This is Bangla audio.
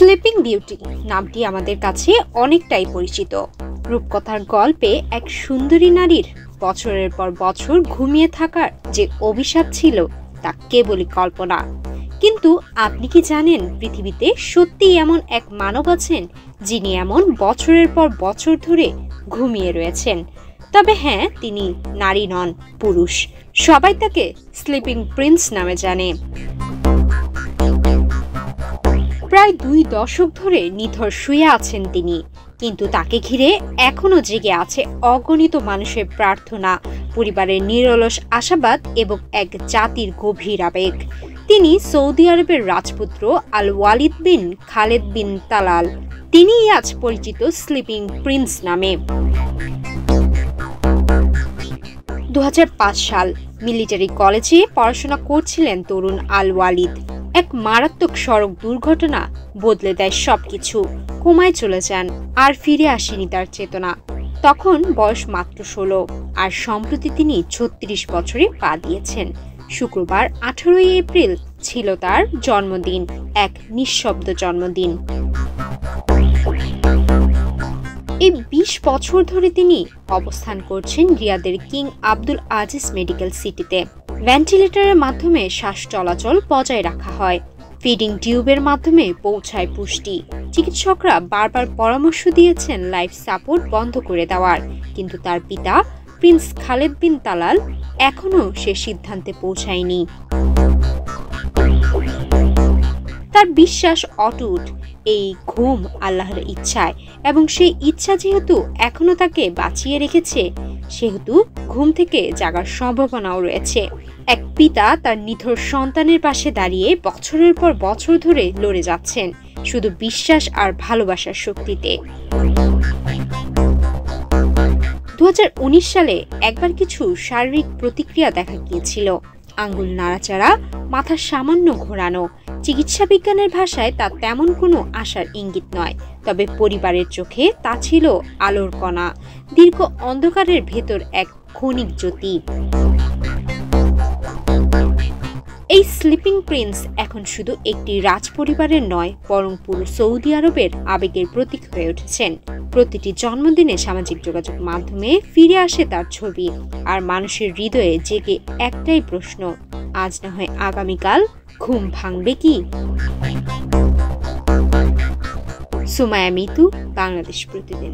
স্লিপিং বিউটি নামটি আমাদের কাছে অনেকটাই পরিচিত। রূপকথার গল্পে এক সুন্দরী নারীর বছরের পর বছর ঘুমিয়ে থাকার যে অভিশাপ ছিল তা কেবলই কল্পনা। কিন্তু আপনি কি জানেন পৃথিবীতে সত্যিই এমন এক মানব আছেন যিনি এমন বছরের পর বছর ধরে ঘুমিয়ে রয়েছেন? তবে হ্যাঁ, তিনি নারী নন, পুরুষ। সবাই তাকে স্লিপিং প্রিন্স নামে জানে। প্রায় 2 দশক ধরে নিথর শুয়ে আছেন তিনি, কিন্তু তাকে ঘিরে এখনো জেগে আছে অগণিত মানুষের প্রার্থনা, পরিবারের নিরলস আশাবাদ এবং এক জাতির গভীর আবেগ। তিনি সৌদি আরবের রাজপুত্র আল ওয়ালিদ বিন খালেদ বিন তালাল। তিনিই আজ পরিচিত স্লিপিং প্রিন্স নামে। 2005 সাল মিলিটারি কলেজে পড়াশোনা করছিলেন তরুণ আল ওয়ালিদ। এক মারাত্মক সড়ক দুর্ঘটনা বদলে দেয় সবকিছু। কোমায় চলে যান, আর ফিরে আসেনি তার চেতনা। তখন বয়স মাত্র 16, আর সম্প্রতি তিনি 36 বছরে পা দিয়েছেন। শুক্রবার 18 এপ্রিল ছিল তার জন্মদিন, এক নিঃশব্দ জন্মদিন। এই 20 বছর ধরে তিনি অবস্থান করছেন রিয়াদের কিং আব্দুল আজিজ মেডিকেল সিটিতে। ভেন্টিলেটরের মাধ্যমে শ্বাস চলাচল বজায় রাখা হয়, ফিডিং টিউবের মাধ্যমে পৌঁছায় পুষ্টি। চিকিৎসকরা বারবার পরামর্শ দিয়েছেন লাইফ সাপোর্ট বন্ধ করে দেওয়ার, কিন্তু তার পিতা প্রিন্স খালেদ বিন তালাল এখনও সে সিদ্ধান্তে পৌঁছায়নি। তার বিশ্বাস অটুট, এই ঘুম আল্লাহর ইচ্ছায়, এবং সেই ইচ্ছা যেহেতু এখনো তাকে বাঁচিয়ে রেখেছে, সেহেতু ঘুম থেকে জাগার সম্ভাবনাও রয়েছে। এক পিতা তার নিথর সন্তানের পাশে দাঁড়িয়ে বছরের পর বছর ধরে লড়ে যাচ্ছেন, শুধু বিশ্বাস আর ভালোবাসার শক্তিতে। 2019 সালে একবার কিছু শারীরিক প্রতিক্রিয়া দেখা গিয়েছিল, আঙ্গুল নাড়াচাড়া, মাথা সামান্য ঘোরানো। চিকিৎসা বিজ্ঞানের ভাষায় তা তেমন কোনো আশার ইঙ্গিত নয়, তবে পরিবারের চোখে তা ছিল আলোর কণা, দীর্ঘ অন্ধকারের ভেতর এক ক্ষণিক জ্যোতি। এই স্লিপিং প্রিন্স এখন শুধু একটি রাজপরিবারের নয়, বরং পুরো সৌদি আরবের আবেগের প্রতীক হয়ে উঠেছেন। প্রতিটি জন্মদিনে সামাজিক যোগাযোগ মাধ্যমে ফিরে আসে তার ছবি, আর মানুষের হৃদয়ে জেগে একটাই প্রশ্ন, আজ না হয় আগামীকাল ঘুম ভাঙবে কি? সুমায়া মিতু, বাংলাদেশ প্রতিদিন।